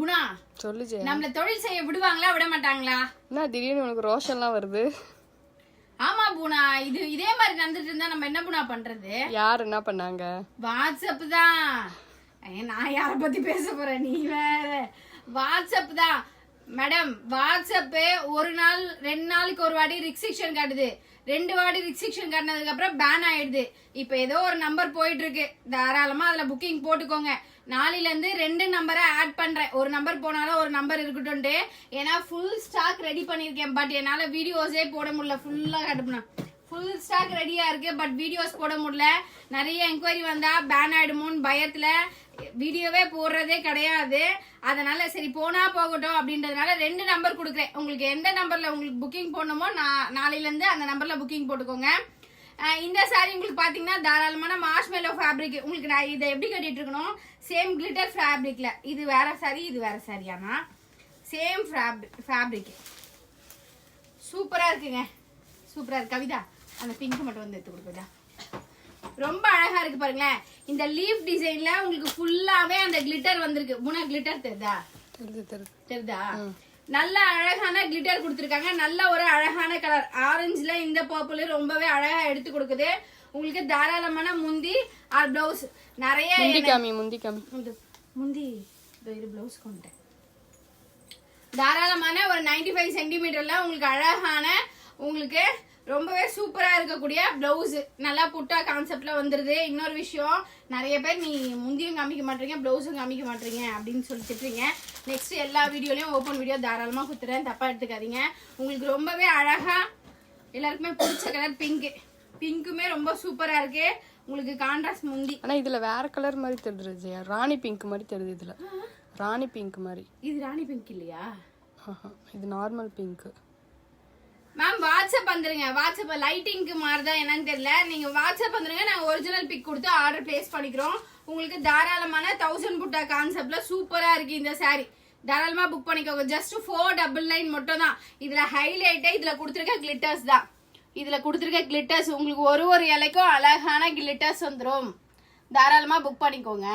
குணா சொல்லு ஜெயா. நம்மள தொழில் செய்ய விடுவாங்களா விட மாட்டாங்களா? என்ன திடீர்னு உனக்கு ரோஷன்லாம் வருது? ஆமா பூனா, இதே மாதிரி நடந்துட்டு இருந்தா நம்ம என்ன பூனா பண்றது? யார் என்ன பண்ணாங்க? வாட்ஸ்அப் தான். நான் யார பத்தி பேச போறேன், நீ வேற. வாட்ஸ்அப் தான் மேடம். வாட்ஸ்அப் ஒரு நாள் 2 நாளுக்கு ஒரு வாட்டி ரிஸ்ட்ரிக்ஷன் காட்டுது. 2 வாட்டி ரிஸ்ட்ரிக்ஷன் காட்டினதுக்கு அப்புறம் பேன் ஆயிடுது. இப்ப ஏதோ ஒரு நம்பர் போயிட்டு இருக்கு, தாராளமா அதுல புக்கிங் போட்டுக்கோங்க. நாளையில இருந்து 2 நம்பரை ஆட் பண்றேன். ஒரு நம்பர் போனாலும் ஒரு நம்பர் இருக்கட்டும். ஏன்னா ஃபுல் ஸ்டாக் ரெடி பண்ணிருக்கேன். பட் என்னால வீடியோஸே போட முடியல. ஃபுல்லா கட்டுப்பா ஃபுல் ஸ்டாக் ரெடியா இருக்கு. பட் வீடியோஸ் போட முடியல. நிறைய என்கொயரி வந்தா பேன் ஆயிடுமோன்னு பயத்துல வீடியோவே போடுறதே கிடையாது. அதனால சரி போனா போகட்டும் அப்படின்றதுனால 2 நம்பர் கொடுக்குறேன். உங்களுக்கு எந்த நம்பர்ல உங்களுக்கு புக்கிங் போடணுமோ நாளையில இருந்து அந்த நம்பர்ல புக்கிங் போட்டுக்கோங்க. இந்த சாரி உங்களுக்கு பாத்தீங்கன்னா தாராளமான மார்ஷ்மெல்லோ ஃபேப்ரிக். உங்களுக்கு நான் இதை எப்படி கட்டிட்டு இருக்கணும், சேம் கிளிட்டர் ஃபேப்ரிக்ல. இது வேற சாரி, இது வேற சாரியானா சேம் ஃபேப்ரிக். சூப்பரா இருக்குங்க, சூப்பரா இருக்கு. கவிதா அந்த பிங்க் மட்டும் வந்து எடுத்து கொடுக்குதா, ரொம்ப அழகா இருக்கு பாருங்களேன். இந்த லீஃப் டிசைன்ல உங்களுக்கு ஃபுல்லாவே அந்த கிளிட்டர் வந்திருக்கு. முன்னா கிளிட்டர் தெரியுதா? நல்ல அழகான கிளிட்டர் கொடுத்துருக்காங்க. நல்ல ஒரு அழகான கலர் ஆரஞ்சுல இந்த பர்பிள் ரொம்பவே அழகா எடுத்து கொடுக்குது. உங்களுக்கு தாராளமான முந்தி ஆர் பிளவுஸ் நிறைய முந்தி இது பிளவுஸ் கொண்டேன். தாராளமான ஒரு 95 சென்டிமீட்டர்ல உங்களுக்கு அழகான உங்களுக்கு ரொம்பவே சூப்பரா இருக்கக்கூடிய பிளவுஸ் நல்லா புட்டா கான்செப்ட்ல வந்துருது. இன்னொரு விஷயம், நிறைய பேர் நீ முந்தியும் காமிக்க மாட்டீங்க பிளவுஸும் காமிக்க மாட்டீங்க அப்படின்னு சொல்லி திட்டுறீங்க. நெக்ஸ்ட் எல்லா வீடியோலயும் ஓப்பன் வீடியோ தாராளமா குத்துறேன், தப்பா எடுத்துக்காதீங்க. உங்களுக்கு ரொம்பவே அழகா எல்லாருக்குமே பிடிச்ச கலர் பிங்க். பிங்க்குமே ரொம்ப சூப்பரா இருக்கு. உங்களுக்கு கான்ட்ராஸ்ட் முந்தி. ஆனா இதுல வேற கலர் மாதிரி தெரியுது ஜெயா, ராணி பிங்க் மாதிரி தெரியுது. இதுல ராணி பிங்க் மாதிரி. இது ராணி பிங்க் இல்லையா? இது நார்மல் பிங்க். மேம் வாட்ஸ்அப் வந்துருங்க. வாட்ஸ்அப் லைட்டிங்க்கு மாறுதா என்னன்னு தெரியல. நீங்க வாட்ஸ்அப் வந்துருங்க, நாங்க ஒரிஜினல் பிக் கொடுத்து ஆர்டர் பிளேஸ் பண்ணிக்கிறோம். உங்களுக்கு தாராளமான 1000 புட்டா கான்செப்ட்ல சூப்பரா இருக்கு இந்த சாரி. தாராளமா புக் பண்ணிக்கோங்க. ஜஸ்ட் 499 மட்டும் தான். இதுல ஹைலைட்டே இதுல கொடுத்துருக்க கிளிட்டர்ஸ் தான். இதுல கொடுத்துருக்க கிளிட்டர்ஸ் உங்களுக்கு ஒரு இலைக்கும் அழகான கிளிட்டர்ஸ் வந்துடும். தாராளமா புக் பண்ணிக்கோங்க.